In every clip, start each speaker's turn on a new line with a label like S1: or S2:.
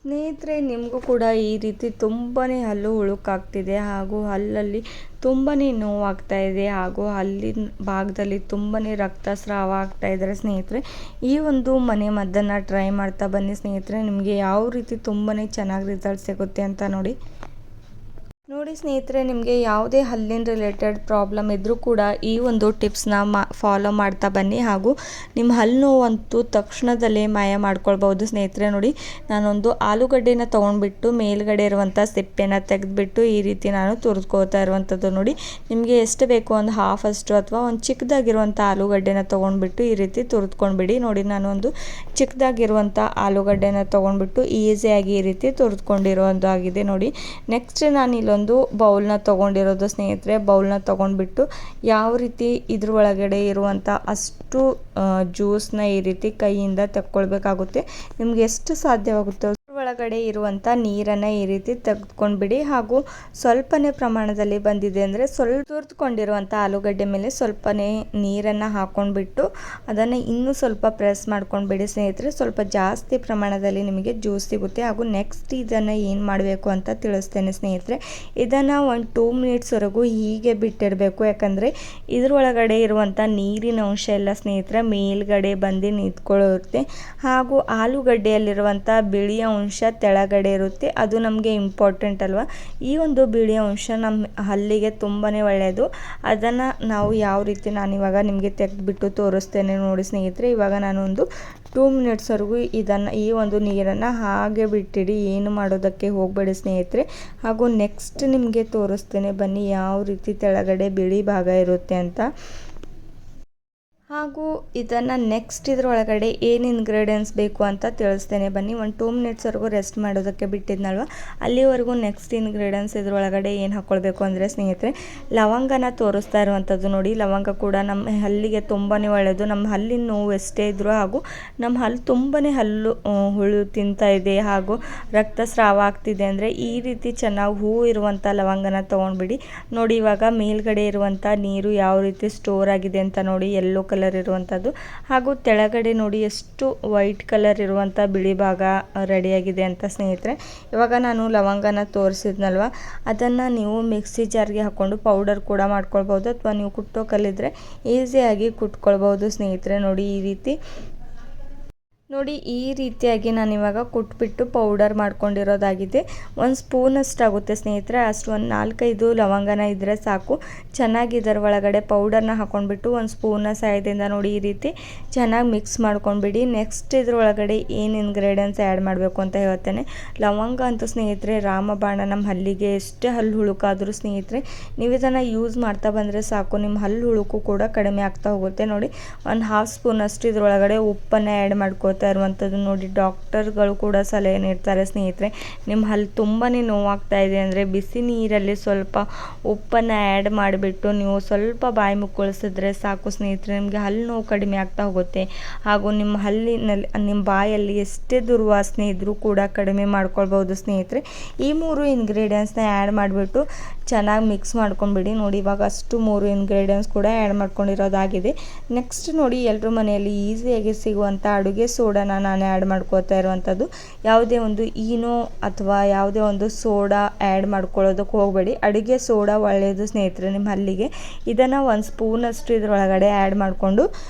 S1: ಸ್ನೇಹಿತರೆ, ನಿಮಗೂ ಕೂಡ ಈ ರೀತಿ ತುಂಬಾ ಹಲ್ಲು ಹುಳುಕಾಗ್ತಿದೆ ಹಾಗೂ ಹಲ್ಲಲ್ಲಿ ತುಂಬಾ ನೋವಾಗ್ತಾ ಇದೆ ಹಾಗೂ ಹಲ್ಲಿನ ಭಾಗದಲ್ಲಿ ತುಂಬಾ ರಕ್ತಸ್ರಾವ ಆಗ್ತಾ ಇದ್ದಾರೆ ಸ್ನೇಹಿತರೆ. ಈ ಒಂದು ಮನೆ ಮದ್ದನ್ನು ಟ್ರೈ ಮಾಡ್ತಾ ಬನ್ನಿ ಸ್ನೇಹಿತರೆ. ನಿಮಗೆ ಯಾವ ರೀತಿ ತುಂಬಾ ಚೆನ್ನಾಗಿ ರಿಸಲ್ಟ್ ಸಿಗುತ್ತೆ ಅಂತ ನೋಡಿ ಸ್ನೇಹಿತರೆ, ನಿಮಗೆ ಯಾವುದೇ ಹಲ್ಲಿನ ರಿಲೇಟೆಡ್ ಪ್ರಾಬ್ಲಮ್ ಇದ್ದರೂ ಕೂಡ ಈ ಒಂದು ಟಿಪ್ಸ್ನ ಫಾಲೋ ಮಾಡ್ತಾ ಬನ್ನಿ ಹಾಗೂ ನಿಮ್ಮ ಹಲ್ಲು ನೋವಂತೂ ತಕ್ಷಣದಲ್ಲೇ ಮಾಯ ಮಾಡ್ಕೊಳ್ಬೋದು ಸ್ನೇಹಿತರೆ. ನೋಡಿ, ನಾನೊಂದು ಆಲೂಗಡ್ಡೆನ ತೊಗೊಂಡ್ಬಿಟ್ಟು ಮೇಲ್ಗಡೆ ಇರುವಂಥ ಸಿಪ್ಪೆನ ತೆಗೆದುಬಿಟ್ಟು ಈ ರೀತಿ ನಾನು ತುರಿದ್ಕೋತಾ ಇರುವಂಥದ್ದು. ನೋಡಿ, ನಿಮಗೆ ಎಷ್ಟು ಬೇಕು ಒಂದು ಹಾಫ್ ಅಷ್ಟು ಅಥವಾ ಒಂದು ಚಿಕ್ಕದಾಗಿರುವಂಥ ಆಲೂಗಡ್ಡೆನ ತೊಗೊಂಡ್ಬಿಟ್ಟು ಈ ರೀತಿ ತುರಿದ್ಕೊಂಡ್ಬಿಡಿ. ನೋಡಿ, ನಾನು ಒಂದು ಚಿಕ್ಕದಾಗಿರುವಂಥ ಆಲೂಗಡ್ಡೆನ ತೊಗೊಂಡ್ಬಿಟ್ಟು ಈಸಿಯಾಗಿ ಈ ರೀತಿ ತುರಿದ್ಕೊಂಡಿರೋದಾಗಿದೆ. ನೋಡಿ, ನೆಕ್ಸ್ಟ್ ನಾನು ಇಲ್ಲೊಂದು ಬೌಲ್ನ ತೊಗೊಂಡಿರೋದು ಸ್ನೇಹಿತರೆ. ಬೌಲ್ನ ತೊಗೊಂಡ್ಬಿಟ್ಟು ಯಾವ ರೀತಿ ಇದ್ರ ಒಳಗಡೆ ಇರುವಂಥ ಅಷ್ಟು ಜ್ಯೂಸ್ನ ಈ ರೀತಿ ಕೈಯಿಂದ ತಕ್ಕೊಳ್ಬೇಕಾಗುತ್ತೆ. ನಿಮ್ಗೆ ಎಷ್ಟು ಸಾಧ್ಯವಾಗುತ್ತೋ ಒಳಗಡೆ ಇರುವಂಥ ನೀರನ್ನು ಈ ರೀತಿ ತೆಗೆದುಕೊಂಡ್ಬಿಡಿ ಹಾಗೂ ಸ್ವಲ್ಪನೇ ಪ್ರಮಾಣದಲ್ಲಿ ಬಂದಿದೆ ಅಂದರೆ ಸ್ವಲ್ಪ ತುರಿದುಕೊಂಡಿರುವಂಥ ಆಲೂಗಡ್ಡೆ ಮೇಲೆ ಸ್ವಲ್ಪನೇ ನೀರನ್ನು ಹಾಕ್ಕೊಂಡ್ಬಿಟ್ಟು ಅದನ್ನು ಇನ್ನೂ ಸ್ವಲ್ಪ ಪ್ರೆಸ್ ಮಾಡ್ಕೊಂಡ್ಬಿಡಿ ಸ್ನೇಹಿತರೆ. ಸ್ವಲ್ಪ ಜಾಸ್ತಿ ಪ್ರಮಾಣದಲ್ಲಿ ನಿಮಗೆ ಜ್ಯೂಸ್ ಸಿಗುತ್ತೆ. ಹಾಗೂ ನೆಕ್ಸ್ಟ್ ಇದನ್ನು ಏನು ಮಾಡಬೇಕು ಅಂತ ತಿಳಿಸ್ತೇನೆ ಸ್ನೇಹಿತರೆ. ಇದನ್ನು ಒಂದು 2 ಮಿನಿಟ್ಸ್ವರೆಗೂ ಹೀಗೆ ಬಿಟ್ಟಿರಬೇಕು. ಯಾಕಂದರೆ ಇದ್ರೊಳಗಡೆ ಇರುವಂಥ ನೀರಿನ ಅಂಶ ಎಲ್ಲ ಸ್ನೇಹಿತರೆ ಮೇಲ್ಗಡೆ ಬಂದು ನಿಂತ್ಕೊಳ್ಳುತ್ತೆ ಹಾಗೂ ಆಲೂಗಡ್ಡೆಯಲ್ಲಿರುವಂಥ ಬಿಳಿಯ ಅಂಶ ತೆಳಗಡೆ ಇರುತ್ತೆ. ಅದು ನಮಗೆ ಇಂಪಾರ್ಟೆಂಟ್ ಅಲ್ವಾ. ಈ ಒಂದು ಬಿಳಿಯ ಅಂಶ ನಮ್ಮ ಹಲ್ಲಿಗೆ ತುಂಬಾ ಒಳ್ಳೆಯದು. ಅದನ್ನು ನಾವು ಯಾವ ರೀತಿ ನಾನಿವಾಗ ನಿಮಗೆ ತೆಗೆದುಬಿಟ್ಟು ತೋರಿಸ್ತೇನೆ ನೋಡಿ ಸ್ನೇಹಿತರೆ. ಇವಾಗ ನಾನು ಒಂದು 2 ಮಿನಿಟ್ಸ್ವರೆಗೂ ಈ ಒಂದು ನೀರನ್ನು ಹಾಗೆ ಬಿಟ್ಟಿಡಿ, ಏನು ಮಾಡೋದಕ್ಕೆ ಹೋಗಬೇಡಿ ಸ್ನೇಹಿತರೆ. ಹಾಗೂ ನೆಕ್ಸ್ಟ್ ನಿಮಗೆ ತೋರಿಸ್ತೇನೆ ಬನ್ನಿ ಯಾವ ರೀತಿ ತೆಳಗಡೆ ಬಿಳಿ ಭಾಗ ಇರುತ್ತೆ ಅಂತ. ಹಾಗೂ ಇದನ್ನು ನೆಕ್ಸ್ಟ್ ಇದ್ರೊಳಗಡೆ ಏನು ಇಂಗ್ರೀಡಿಯೆಂಟ್ಸ್ ಬೇಕು ಅಂತ ತಿಳಿಸ್ತೇನೆ ಬನ್ನಿ. ಒಂದು 2 ಮಿನಿಟ್ಸ್ವರೆಗೂ ರೆಸ್ಟ್ ಮಾಡೋದಕ್ಕೆ ಬಿಟ್ಟಿದ್ನಲ್ವ, ಅಲ್ಲಿವರೆಗೂ ನೆಕ್ಸ್ಟ್ ಇಂಗ್ರೀಡಿಯೆಂಟ್ಸ್ ಇದ್ರೊಳಗಡೆ ಏನು ಹಾಕ್ಕೊಳ್ಬೇಕು ಅಂದರೆ ಸ್ನೇಹಿತರೆ, ಲವಂಗನ ತೋರಿಸ್ತಾ ಇರುವಂಥದ್ದು. ನೋಡಿ, ಲವಂಗ ಕೂಡ ನಮ್ಮ ಹಲ್ಲಿಗೆ ತುಂಬಾ ಒಳ್ಳೆಯದು. ನಮ್ಮ ಹಲ್ಲಿನ ನೋವು ಎಷ್ಟೇ ಇದ್ದರೂ ಹಾಗೂ ನಮ್ಮ ಹಲ್ಲು ತುಂಬಾ ಹುಳು ತಿಂತಾ ಇದೆ ಹಾಗೂ ರಕ್ತಸ್ರಾವ ಆಗ್ತಿದೆ ಅಂದರೆ ಈ ರೀತಿ ಚೆನ್ನಾಗಿ ಹೂವು ಇರುವಂಥ ಲವಂಗನ ತೊಗೊಂಡ್ಬಿಡಿ. ನೋಡಿ, ಇವಾಗ ಮೇಲ್ಗಡೆ ಇರುವಂಥ ನೀರು ಯಾವ ರೀತಿ ಸ್ಟೋರ್ ಆಗಿದೆ ಅಂತ ನೋಡಿ, ಯೆಲ್ಲೋ ಕಲರ್ ಇರುವಂಥದ್ದು ಹಾಗೂ ತೆಳಗಡೆ ನೋಡಿ ಎಷ್ಟು ವೈಟ್ ಕಲರ್ ಇರುವಂಥ ಬಿಳಿ ಭಾಗ ರೆಡಿಯಾಗಿದೆ ಅಂತ ಸ್ನೇಹಿತರೆ. ಇವಾಗ ನಾನು ಲವಂಗನ ತೋರಿಸಿದ್ನಲ್ವ, ಅದನ್ನು ನೀವು ಮಿಕ್ಸಿ ಜಾರ್ಗೆ ಹಾಕ್ಕೊಂಡು ಪೌಡರ್ ಕೂಡ ಮಾಡ್ಕೊಳ್ಬೋದು ಅಥವಾ ನೀವು ಕುಟ್ಟೋ ಕಲ್ಲಿದ್ರೆ ಈಸಿಯಾಗಿ ಕುಟ್ಕೊಳ್ಬೋದು ಸ್ನೇಹಿತರೆ. ನೋಡಿ ಈ ರೀತಿಯಾಗಿ ನಾನಿವಾಗ ಕುಟ್ಬಿಟ್ಟು ಪೌಡರ್ ಮಾಡ್ಕೊಂಡಿರೋದಾಗಿದೆ. 1 ಸ್ಪೂನಷ್ಟಾಗುತ್ತೆ ಸ್ನೇಹಿತರೆ. ಅಷ್ಟು ಒಂದು 4-5 ಲವಂಗನ ಇದ್ದರೆ ಸಾಕು. ಚೆನ್ನಾಗಿ ಇದರ ಒಳಗಡೆ ಪೌಡರ್ನ ಹಾಕ್ಕೊಂಡ್ಬಿಟ್ಟು 1 ಸ್ಪೂನ ಸಹಾಯದಿಂದ ನೋಡಿ ಈ ರೀತಿ ಚೆನ್ನಾಗಿ ಮಿಕ್ಸ್ ಮಾಡ್ಕೊಂಡ್ಬಿಡಿ. ನೆಕ್ಸ್ಟ್ ಇದ್ರೊಳಗಡೆ ಏನು ಇಂಗ್ರೀಡಿಯೆಂಟ್ಸ್ ಆ್ಯಡ್ ಮಾಡಬೇಕು ಅಂತ ಹೇಳ್ತೇನೆ. ಲವಂಗ ಅಂತೂ ಸ್ನೇಹಿತರೆ ರಾಮಬಾಣ. ನಮ್ಮ ಹಲ್ಲಿಗೆ ಎಷ್ಟೇ ಹಲ್ಲು ಹುಳುಕಾದರೂ ಸ್ನೇಹಿತರೆ ನೀವು ಇದನ್ನು ಯೂಸ್ ಮಾಡ್ತಾ ಬಂದರೆ ಸಾಕು, ನಿಮ್ಮ ಹಲ್ಲು ಹುಳುಕು ಕೂಡ ಕಡಿಮೆ ಆಗ್ತಾ ಹೋಗುತ್ತೆ. ನೋಡಿ, 1/2 ಸ್ಪೂನಷ್ಟು ಇದ್ರೊಳಗಡೆ ಉಪ್ಪನ್ನು ಆ್ಯಡ್ ಮಾಡ್ಕೋತಾ ಇರುವಂಥದ್ದು. ನೋಡಿ, ಡಾಕ್ಟರ್ಗಳು ಕೂಡ ಸಲಹೆ ನೀಡ್ತಾರೆ ಸ್ನೇಹಿತರೆ, ನಿಮ್ಮ ಹಲ್ಲು ತುಂಬಾ ನೋವಾಗ್ತಾ ಇದೆ ಅಂದರೆ ಬಿಸಿ ನೀರಲ್ಲಿ ಸ್ವಲ್ಪ ಉಪ್ಪನ್ನು ಆ್ಯಡ್ ಮಾಡಿಬಿಟ್ಟು ನೀವು ಸ್ವಲ್ಪ ಬಾಯಿ ಮುಕ್ಕಳಿಸಿದ್ರೆ ಸಾಕು ಸ್ನೇಹಿತರೆ, ನಿಮಗೆ ಹಲ್ಲು ನೋವು ಕಡಿಮೆ ಆಗ್ತಾ ಹೋಗುತ್ತೆ. ಹಾಗೂ ನಿಮ್ಮ ಹಲ್ಲಿನಲ್ಲಿ ನಿಮ್ಮ ಬಾಯಲ್ಲಿ ಎಷ್ಟೇ ದುರ್ವಾಸನೆ ಇದ್ದರೂ ಕೂಡ ಕಡಿಮೆ ಮಾಡ್ಕೊಳ್ಬೋದು ಸ್ನೇಹಿತರೆ. ಈ 3 ಇಂಗ್ರೀಡಿಯೆಂಟ್ಸ್ನ ಆ್ಯಡ್ ಮಾಡಿಬಿಟ್ಟು ಚೆನ್ನಾಗಿ ಮಿಕ್ಸ್ ಮಾಡ್ಕೊಂಡ್ಬಿಡಿ. ನೋಡಿ, ಇವಾಗ ಅಷ್ಟು 3 ಇಂಗ್ರೀಡಿಯೆಂಟ್ಸ್ ಕೂಡ ಆ್ಯಡ್ ಮಾಡ್ಕೊಂಡಿರೋದಾಗಿದೆ. ನೆಕ್ಸ್ಟ್ ನೋಡಿ, ಎಲ್ಲರ ಮನೆಯಲ್ಲಿ ಈಸಿಯಾಗಿ ಸಿಗುವಂಥ ಅಡುಗೆ ಸೋಡಾನ ನಾನು ಆ್ಯಡ್ ಮಾಡ್ಕೋತಾ ಇರುವಂಥದ್ದು. ಯಾವುದೇ ಒಂದು ಈನೋ ಅಥವಾ ಯಾವುದೇ ಒಂದು ಸೋಡಾ ಆ್ಯಡ್ ಮಾಡ್ಕೊಳ್ಳೋದಕ್ಕೆ ಹೋಗಬೇಡಿ. ಅಡುಗೆ ಸೋಡಾ ಒಳ್ಳೆಯದು ಸ್ನೇಹಿತರೆ ನಿಮ್ಮ ಹಲ್ಲಿಗೆ. ಇದನ್ನು 1 ಸ್ಪೂನಷ್ಟು ಇದರೊಳಗಡೆ ಆ್ಯಡ್ ಮಾಡಿಕೊಂಡು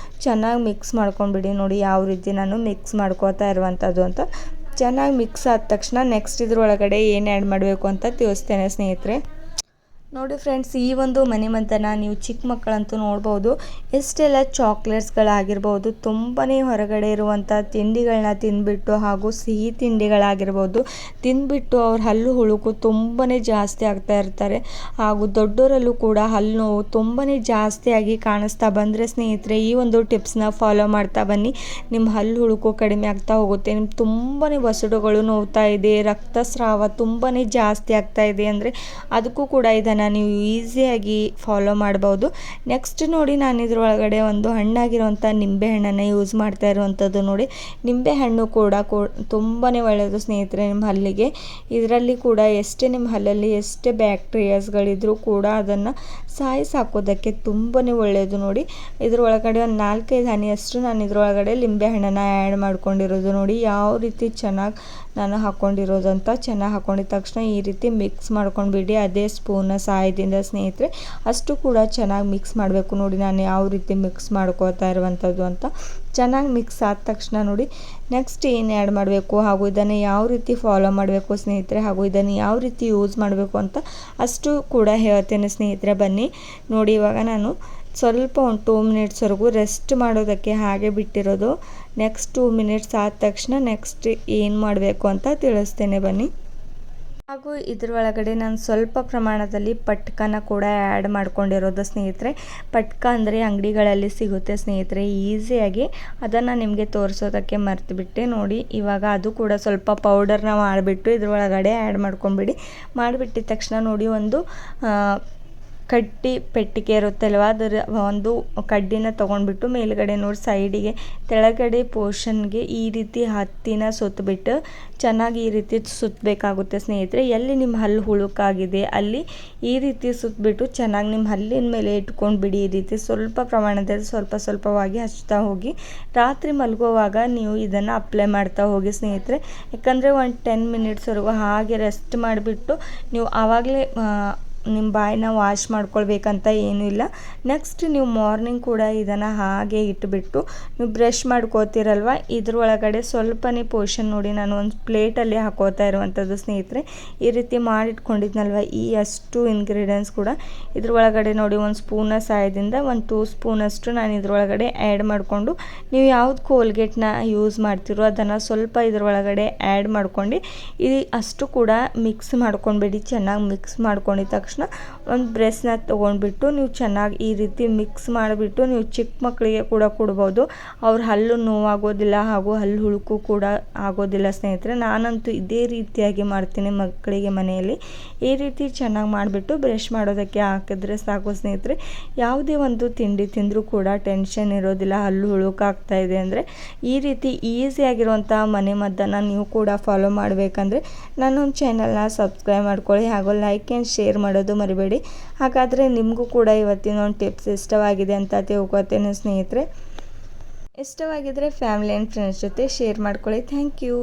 S1: ಚೆನ್ನಾಗಿ ಮಿಕ್ಸ್ ಮಾಡ್ಕೊಂಡ್ಬಿಡಿ. ನೋಡಿ ಯಾವ ರೀತಿ ನಾನು ಮಿಕ್ಸ್ ಮಾಡ್ಕೋತಾ ಇರುವಂಥದ್ದು ಅಂತ. ಚೆನ್ನಾಗಿ ಮಿಕ್ಸ್ ಆದ ತಕ್ಷಣ ನೆಕ್ಸ್ಟ್ ಇದ್ರೊಳಗಡೆ ಏನು ಆ್ಯಡ್ ಮಾಡಬೇಕು ಅಂತ ತಿಳಿಸ್ತೇನೆ ಸ್ನೇಹಿತರೆ. ನೋಡಿ ಫ್ರೆಂಡ್ಸ್, ಈ ಒಂದು ಮನೆ ಮದ್ದನ್ನು ನೀವು ಚಿಕ್ಕ ಮಕ್ಕಳಂತೂ ನೋಡ್ಬೋದು, ಎಷ್ಟೆಲ್ಲ ಚಾಕ್ಲೇಟ್ಸ್ಗಳಾಗಿರ್ಬೋದು, ತುಂಬಾ ಹೊರಗಡೆ ಇರುವಂಥ ತಿಂಡಿಗಳನ್ನ ತಿಂದುಬಿಟ್ಟು ಹಾಗೂ ಸಿಹಿ ತಿಂಡಿಗಳಾಗಿರ್ಬೋದು ತಿಂದುಬಿಟ್ಟು ಅವ್ರ ಹಲ್ಲು ಹುಳುಕು ತುಂಬಾ ಜಾಸ್ತಿ ಆಗ್ತಾ ಇರ್ತಾರೆ. ಹಾಗೂ ದೊಡ್ಡವರಲ್ಲೂ ಕೂಡ ಹಲ್ಲು ನೋವು ತುಂಬಾ ಜಾಸ್ತಿಯಾಗಿ ಕಾಣಿಸ್ತಾ ಬಂದರೆ ಸ್ನೇಹಿತರೆ ಈ ಒಂದು ಟಿಪ್ಸ್ನ ಫಾಲೋ ಮಾಡ್ತಾ ಬನ್ನಿ. ನಿಮ್ಮ ಹಲ್ಲು ಹುಳುಕು ಕಡಿಮೆ ಆಗ್ತಾ ಹೋಗುತ್ತೆ. ನಿಮ್ಮ ತುಂಬಾ ವಸಡುಗಳು ನೋವ್ತಾ ಇದೆ, ರಕ್ತಸ್ರಾವ ತುಂಬಾ ಜಾಸ್ತಿ ಆಗ್ತಾ ಇದೆ ಅಂದರೆ ಅದಕ್ಕೂ ಕೂಡ ಇದನ್ನು ನೀವು ಈಸಿಯಾಗಿ ಫಾಲೋ ಮಾಡ್ಬೋದು. ನೆಕ್ಸ್ಟ್ ನೋಡಿ, ನಾನು ಇದರೊಳಗಡೆ ಒಂದು ಹಣ್ಣಾಗಿರುವಂಥ ನಿಂಬೆಹಣ್ಣನ್ನು ಯೂಸ್ ಮಾಡ್ತಾ ಇರುವಂಥದ್ದು. ನೋಡಿ, ನಿಂಬೆಹಣ್ಣು ಕೂಡ ತುಂಬಾ ಒಳ್ಳೆಯದು ಸ್ನೇಹಿತರೆ ನಿಮ್ಮ ಹಲ್ಲಿಗೆ. ಇದರಲ್ಲಿ ಕೂಡ ನಿಮ್ಮ ಹಲ್ಲಲ್ಲಿ ಎಷ್ಟೇ ಬ್ಯಾಕ್ಟೀರಿಯಾಸ್ಗಳಿದ್ರೂ ಕೂಡ ಅದನ್ನು ಸಾಯಿಸಿ ಹಾಕೋದಕ್ಕೆ ತುಂಬಾ ಒಳ್ಳೆಯದು ನೋಡಿ. ಇದ್ರೊಳಗಡೆ ಒಂದು 4-5 ಹನಿಯಷ್ಟು ನಾನು ಇದ್ರೊಳಗಡೆ ಲಿಂಬೆ ಹಣ್ಣನ್ನು ಆ್ಯಡ್ ಮಾಡ್ಕೊಂಡಿರೋದು ನೋಡಿ. ಯಾವ ರೀತಿ ಚೆನ್ನಾಗಿ ನಾನು ಹಾಕ್ಕೊಂಡಿರೋದು ಅಂತ. ಚೆನ್ನಾಗಿ ಹಾಕ್ಕೊಂಡಿದ ತಕ್ಷಣ ಈ ರೀತಿ ಮಿಕ್ಸ್ ಮಾಡ್ಕೊಂಡ್ಬಿಡಿ ಅದೇ ಸ್ಪೂನ್ನ ಸಹಾಯದಿಂದ ಸ್ನೇಹಿತರೆ. ಅಷ್ಟು ಕೂಡ ಚೆನ್ನಾಗಿ ಮಿಕ್ಸ್ ಮಾಡಬೇಕು ನೋಡಿ. ನಾನು ಯಾವ ರೀತಿ ಮಿಕ್ಸ್ ಮಾಡ್ಕೋತಾ ಇರುವಂಥದ್ದು ಅಂತ. ಚೆನ್ನಾಗಿ ಮಿಕ್ಸ್ ಆದ ತಕ್ಷಣ ನೋಡಿ ನೆಕ್ಸ್ಟ್ ಏನು ಆ್ಯಡ್ ಮಾಡಬೇಕು ಹಾಗೂ ಇದನ್ನು ಯಾವ ರೀತಿ ಫಾಲೋ ಮಾಡಬೇಕು ಸ್ನೇಹಿತರೆ, ಹಾಗೂ ಇದನ್ನು ಯಾವ ರೀತಿ ಯೂಸ್ ಮಾಡಬೇಕು ಅಂತ ಅಷ್ಟು ಕೂಡ ಹೇಳ್ತೇನೆ ಸ್ನೇಹಿತರೆ. ಬನ್ನಿ ನೋಡಿ. ಇವಾಗ ನಾನು ಸ್ವಲ್ಪ ಒಂದು 2 ಮಿನಿಟ್ಸ್ವರೆಗೂ ರೆಸ್ಟ್ ಮಾಡೋದಕ್ಕೆ ಹಾಗೆ ಬಿಟ್ಟಿರೋದು. ನೆಕ್ಸ್ಟ್ 2 ಮಿನಿಟ್ಸ್ ಆದ ತಕ್ಷಣ ನೆಕ್ಸ್ಟ್ ಏನು ಮಾಡಬೇಕು ಅಂತ ತಿಳಿಸ್ತೇನೆ ಬನ್ನಿ. ಹಾಗೂ ಇದರೊಳಗಡೆ ನಾನು ಸ್ವಲ್ಪ ಪ್ರಮಾಣದಲ್ಲಿ ಪಟ್ಕನ ಕೂಡ ಆ್ಯಡ್ ಮಾಡ್ಕೊಂಡಿರೋದು ಸ್ನೇಹಿತರೆ. ಪಟ್ಕ ಅಂದರೆ ಅಂಗಡಿಗಳಲ್ಲಿ ಸಿಗುತ್ತೆ ಸ್ನೇಹಿತರೆ ಈಸಿಯಾಗಿ. ಅದನ್ನು ನಿಮಗೆ ತೋರಿಸೋದಕ್ಕೆ ಮರ್ತುಬಿಟ್ಟೆ ನೋಡಿ. ಇವಾಗ ಅದು ಕೂಡ ಸ್ವಲ್ಪ ಪೌಡರ್ನ ಮಾಡಿಬಿಟ್ಟು ಇದರೊಳಗಡೆ ಆ್ಯಡ್ ಮಾಡ್ಕೊಂಬಿಡಿ. ಮಾಡಿಬಿಟ್ಟಿದ ತಕ್ಷಣ ನೋಡಿ ಒಂದು ಕಡ್ಡಿ ಪೆಟ್ಟಿಗೆ ಇರುತ್ತಲ್ವ, ಅದರ ಒಂದು ಕಡ್ಡಿನ ತೊಗೊಂಡ್ಬಿಟ್ಟು ಮೇಲುಗಡೆ ನೋಡಿ ಸೈಡಿಗೆ ತೆಳಗಡೆ ಪೋರ್ಷನ್ಗೆ ಈ ರೀತಿ ಹತ್ತಿನ ಸುತ್ತಬಿಟ್ಟು ಚೆನ್ನಾಗಿ ಈ ರೀತಿ ಸುತ್ತಬೇಕಾಗುತ್ತೆ ಸ್ನೇಹಿತರೆ. ಎಲ್ಲಿ ನಿಮ್ಮ ಹಲ್ಲು ಹುಳುಕಾಗಿದೆ ಅಲ್ಲಿ ಈ ರೀತಿ ಸುತ್ತಬಿಟ್ಟು ಚೆನ್ನಾಗಿ ನಿಮ್ಮ ಹಲ್ಲಿನ ಮೇಲೆ ಇಟ್ಕೊಂಡು ಬಿಡಿ. ಈ ರೀತಿ ಸ್ವಲ್ಪ ಪ್ರಮಾಣದಲ್ಲಿ ಸ್ವಲ್ಪ ಸ್ವಲ್ಪವಾಗಿ ಹಚ್ತಾ ಹೋಗಿ ರಾತ್ರಿ ಮಲಗುವಾಗ ನೀವು ಇದನ್ನು ಅಪ್ಲೈ ಮಾಡ್ತಾ ಹೋಗಿ ಸ್ನೇಹಿತರೆ. ಯಾಕಂದರೆ ಒಂದು 10 ಮಿನಿಟ್ಸ್ವರೆಗೂ ಹಾಗೆ ರೆಸ್ಟ್ ಮಾಡಿಬಿಟ್ಟು ನೀವು ಆವಾಗಲೇ ನಿಮ್ಮ ಬಾಯಿನ ವಾಶ್ ಮಾಡ್ಕೊಳ್ಬೇಕಂತ ಏನೂ ಇಲ್ಲ. ನೆಕ್ಸ್ಟ್ ನೀವು ಮಾರ್ನಿಂಗ್ ಕೂಡ ಇದನ್ನು ಹಾಗೆ ಇಟ್ಬಿಟ್ಟು ನೀವು ಬ್ರಷ್ ಮಾಡ್ಕೋತೀರಲ್ವ, ಇದ್ರೊಳಗಡೆ ಸ್ವಲ್ಪನೇ ಪೋರ್ಷನ್ ನೋಡಿ ನಾನು ಒಂದು ಪ್ಲೇಟಲ್ಲಿ ಹಾಕೋತಾ ಇರುವಂಥದ್ದು ಸ್ನೇಹಿತರೆ. ಈ ರೀತಿ ಮಾಡಿಟ್ಕೊಂಡಿದ್ನಲ್ವ ಈ ಅಷ್ಟು ಇಂಗ್ರೀಡಿಯೆಂಟ್ಸ್ ಕೂಡ ಇದ್ರೊಳಗಡೆ ನೋಡಿ ಒಂದು ಸ್ಪೂನ ಸಹಾಯದಿಂದ ಒಂದು 2 ಸ್ಪೂನಷ್ಟು ನಾನು ಇದ್ರೊಳಗಡೆ ಆ್ಯಡ್ ಮಾಡಿಕೊಂಡು, ನೀವು ಯಾವ್ದು ಕೋಲ್ಗೇಟ್ನ ಯೂಸ್ ಮಾಡ್ತಿರೋ ಅದನ್ನು ಸ್ವಲ್ಪ ಇದ್ರೊಳಗಡೆ ಆ್ಯಡ್ ಮಾಡ್ಕೊಂಡು ಇದು ಅಷ್ಟು ಕೂಡ ಮಿಕ್ಸ್ ಮಾಡ್ಕೊಂಡ್ಬಿಡಿ. ಚೆನ್ನಾಗಿ ಮಿಕ್ಸ್ ಮಾಡ್ಕೊಂಡಿದ ತಕ್ಷಣ ಒಂದು ಬ್ರಷ್ನ ತೊಗೊಂಡ್ಬಿಟ್ಟು ನೀವು ಚೆನ್ನಾಗಿ ಈ ರೀತಿ ಮಿಕ್ಸ್ ಮಾಡಿಬಿಟ್ಟು ನೀವು ಚಿಕ್ಕ ಮಕ್ಕಳಿಗೆ ಕೂಡ ಕೊಡ್ಬೋದು. ಅವ್ರ ಹಲ್ಲು ನೋವಾಗೋದಿಲ್ಲ ಹಾಗೂ ಹಲ್ಲು ಹುಳುಕು ಕೂಡ ಆಗೋದಿಲ್ಲ ಸ್ನೇಹಿತರೆ. ನಾನಂತೂ ಇದೇ ರೀತಿಯಾಗಿ ಮಾಡ್ತೀನಿ ಮಕ್ಕಳಿಗೆ ಮನೆಯಲ್ಲಿ. ಈ ರೀತಿ ಚೆನ್ನಾಗಿ ಮಾಡಿಬಿಟ್ಟು ಬ್ರಷ್ ಮಾಡೋದಕ್ಕೆ ಹಾಕಿದ್ರೆ ಸಾಕು ಸ್ನೇಹಿತರೆ. ಯಾವುದೇ ಒಂದು ತಿಂಡಿ ತಿಂದರೂ ಕೂಡ ಟೆನ್ಷನ್ ಇರೋದಿಲ್ಲ. ಹಲ್ಲು ಹುಳುಕಾಗ್ತಾ ಇದೆ ಅಂದರೆ ಈ ರೀತಿ ಈಸಿಯಾಗಿರುವಂಥ ಮನೆ ಮದ್ದನ್ನು ನೀವು ಕೂಡ ಫಾಲೋ ಮಾಡಬೇಕಂದ್ರೆ ನನ್ನ ಚಾನಲ್ನ ಸಬ್ಸ್ಕ್ರೈಬ್ ಮಾಡ್ಕೊಳ್ಳಿ ಹಾಗೂ ಲೈಕ್ ಆ್ಯಂಡ್ ಶೇರ್ ಮಾಡೋದು ಮರಿಬೇಡಿ. ಹಾಗಾದರೆ ನಿಮಗೂ ಕೂಡ ಇವತ್ತಿನ ಒಂದು ಟಿಪ್ಸ್ ಇಷ್ಟವಾಗಿದೆ ಅಂತ ತಿಳ್ಕೊತೇನೆ ಸ್ನೇಹಿತರೆ. ಇಷ್ಟವಾಗಿದ್ದರೆ ಫ್ಯಾಮಿಲಿ ಆ್ಯಂಡ್ ಫ್ರೆಂಡ್ಸ್ ಜೊತೆ ಶೇರ್ ಮಾಡ್ಕೊಳ್ಳಿ. Thank you.